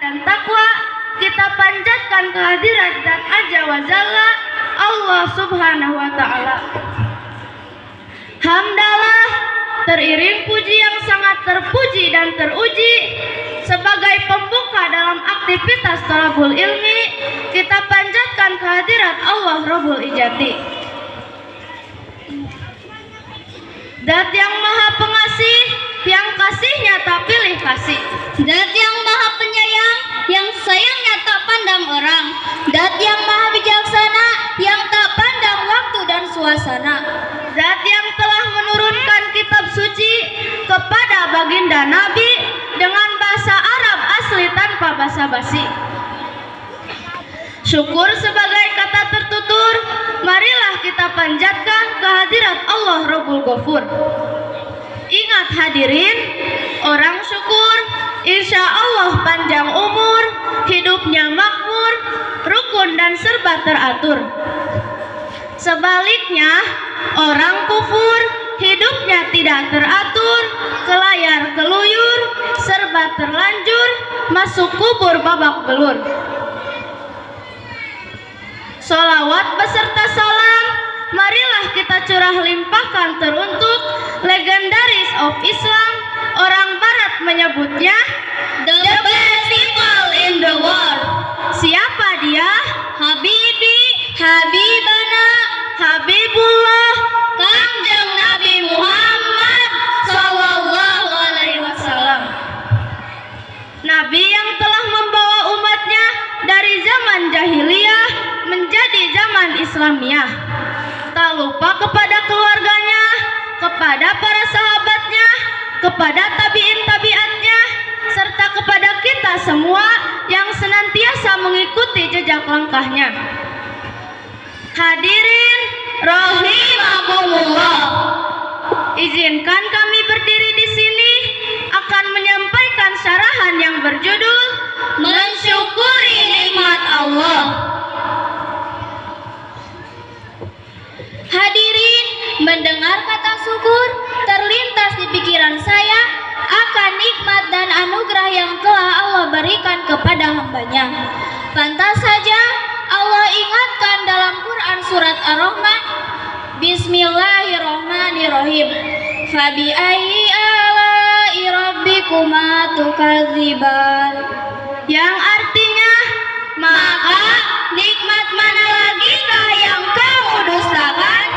dan takwa, kita panjatkan kehadirat Zat Azza wa Jalla, Allah Subhanahu wa Ta'ala. Hamdalah teriring puji yang sangat terpuji dan teruji sebagai pembuka dalam aktivitas thalabul ilmi, kita panjatkan kehadirat Allah Rabbul Ijati, Zat yang maha pengasih, yang kasihnya tak pilih kasih, Zat yang maha penyayang, yang sayangnya tak pandang orang, Zat yang maha bijaksana, yang tak pandang waktu dan suasana, Zat yang telah menurunkan kitab suci kepada baginda Nabi dengan bahasa Arab asli tanpa basa-basi. Syukur sebagai kata tertutur, marilah kita panjatkan kehadirat Allah Rabbul Ghafur. Ingat hadirin, orang syukur insya Allah panjang umur, hidupnya makmur, rukun dan serba teratur. Sebaliknya, orang kufur hidupnya tidak teratur, kelayar keluyur, serba terlanjur, masuk kubur babak belur. Sholawat beserta salam, marilah kita curah limpahkan teruntuk legendaris of Islam, orang Barat menyebutnya the best people in the world. Siapa dia? Habibi, Habibana, Habibullah, Kangjeng Nabi Muhammad Sallallahu Alaihi Wasallam. Nabi yang telah membawa umatnya dari zaman jahiliyah menjadi zaman Islamiyah. Tak lupa kepada keluarganya, kepada para sahabatnya, kepada tabiin-tabiatnya, serta kepada kita semua yang senantiasa mengikuti jejak langkahnya. Hadirin rahimakumullah, izinkan kami berdiri di sini akan menyampaikan syarahan yang berjudul Mensyukuri nikmat Allah. Hadirin, mendengar kata syukur terlintas di pikiran saya akan nikmat dan anugerah yang telah Allah berikan kepada hambanya. Pantas saja Allah ingatkan dalam Quran surat Ar-Rahman, Bismillahirrahmanirrahim, Fabi ayyi ala'i rabbikuma tukadziban, yang artinya, maka nikmat mana lagikah yang kamu dustakan?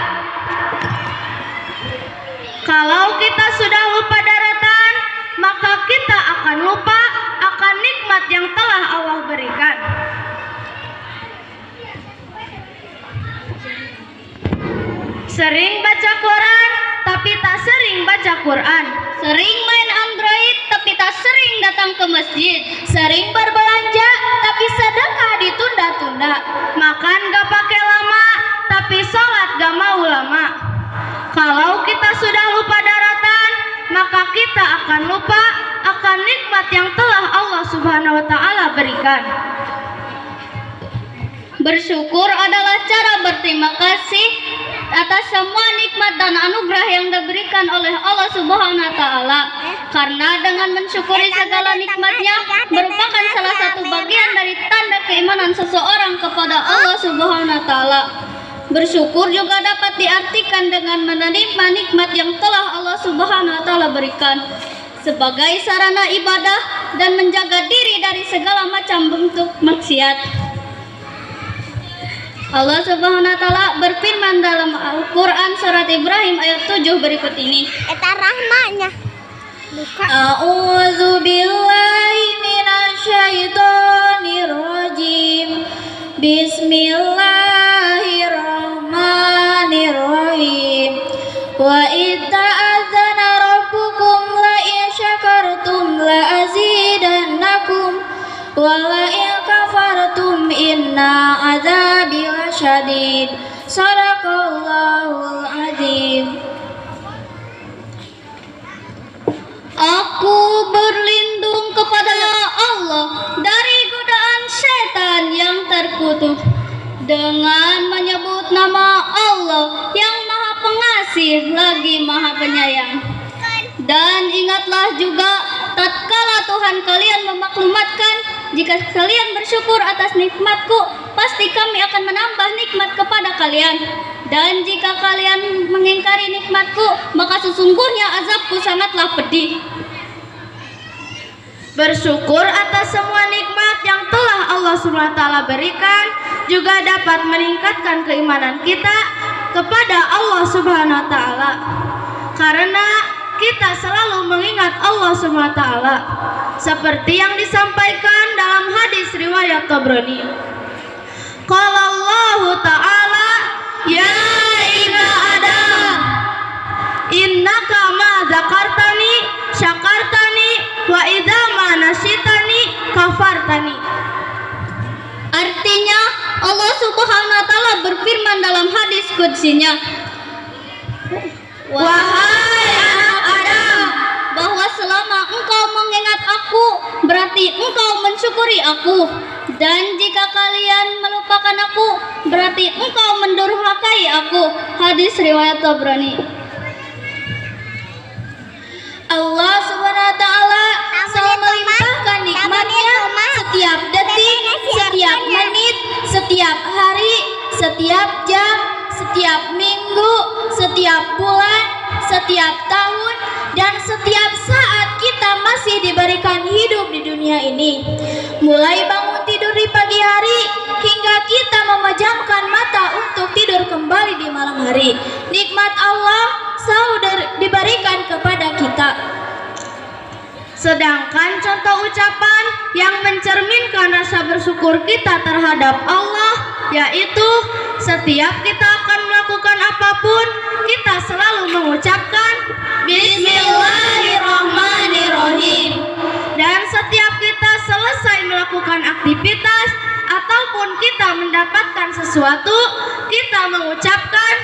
kalau kita sudah lupa daratan, maka kita akan lupa akan nikmat yang telah Allah berikan. Sering baca Quran, tapi tak sering baca Quran. Sering main Android, tapi tak sering datang ke masjid. Sering berbelanja, tapi sedekah ditunda-tunda. Makan gak pakai lama, tapi sholat gak mau lama. Kalau kita sudah lupa daratan, maka kita akan lupa akan nikmat yang telah Allah Subhanahu wa Ta'ala berikan. Bersyukur adalah cara berterima kasih atas semua nikmat dan anugerah yang diberikan oleh Allah Subhanahu wa Ta'ala. Karena dengan mensyukuri segala nikmatnya merupakan salah satu bagian dari tanda keimanan seseorang kepada Allah Subhanahu wa Ta'ala. Bersyukur juga dapat diartikan dengan menerima nikmat yang telah Allah Subhanahu wa Ta'ala berikan sebagai sarana ibadah dan menjaga diri dari segala macam bentuk maksiat. Allah Subhanahu wa Ta'ala berfirman dalam Al-Quran surat Ibrahim ayat 7 berikut ini. Eta rahmanya. A'udzu billahi minasyaitonir rajim. Bismillahirrahmanirrahim. Wa itta'adzana rabbukum la in syakartum la azidannakum wa la in kafartum inna azabi lasyadid. Shadaqallahul azim. Aku berlindung kepada Allah dari godaan setan yang terkutuk dengan menyebut nama Allah yang Maha Pengasih lagi Maha Penyayang. Dan ingatlah juga tatkala Tuhan kalian memaklumatkan jika kalian bersyukur atas nikmatku, pasti kami akan menambah nikmat kepada kalian. Dan jika kalian mengingkari nikmatku, maka sesungguhnya azabku sangatlah pedih. Bersyukur atas semua nikmat yang telah Allah SWT berikan juga dapat meningkatkan keimanan kita kepada Allah SWT. Karena kita selalu mengingat Allah SWT, seperti yang disampaikan dalam hadis riwayat Tabrani. Qala Allah Ta'ala, ya ibna Adam, innaka ma dzakartani syakartani wa idza ma nasyitani kafartani. Artinya, Allah Subhanahu wa taala berfirman dalam hadis qudsinya, Wahai anak Adam, bahwa selama engkau mengingat aku, berarti engkau mensyukuri aku. Dan jika kalian melupakan aku, berarti engkau mendurhakai aku. Hadis riwayat Tabrani. Allah Subhanahu wa taala selalu melimpahkan nikmatnya setiap detik, setiap menit, setiap hari, setiap jam, setiap minggu, setiap bulan, setiap tahun, dan setiap saat kita masih diberikan hidup di dunia ini. Mulai bangun tidur di pagi hari hingga kita memejamkan mata untuk tidur kembali di malam hari. Nikmat Allah selalu diberikan kepada kita. Sedangkan contoh ucapan yang mencerminkan rasa bersyukur kita terhadap Allah, yaitu setiap kita akan melakukan apapun, kita selalu mengucapkan Bismillahirrahmanirrahim. Dan setiap kita selesai melakukan aktivitas ataupun kita mendapatkan sesuatu, kita mengucapkan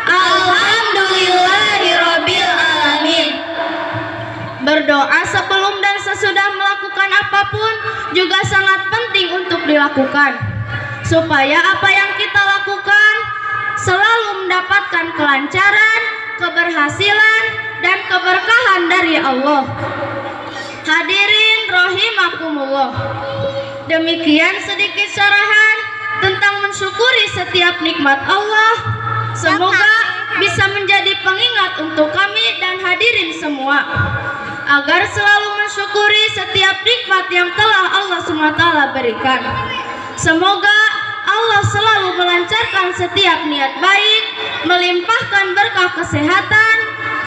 Alhamdulillahirabbil alamin. Berdoa sebelum dan sesudah melakukan apapun juga sangat penting untuk dilakukan, supaya apa yang kita lakukan selalu mendapatkan kelancaran, keberhasilan, dan keberkahan dari Allah. Hadirin rahimakumullah, demikian sedikit syarahan tentang mensyukuri setiap nikmat Allah. Semoga bisa menjadi pengingat untuk kami dan hadirin semua, agar selalu mensyukuri setiap nikmat yang telah Allah SWT berikan. Semoga Allah selalu melancarkan setiap niat baik, melimpahkan berkah kesehatan,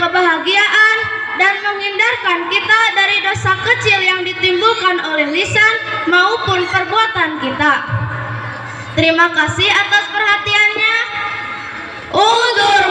kebahagiaan, dan menghindarkan kita dari dosa kecil yang ditimbulkan oleh lisan maupun perbuatan kita. Terima kasih atas perhatiannya. Undur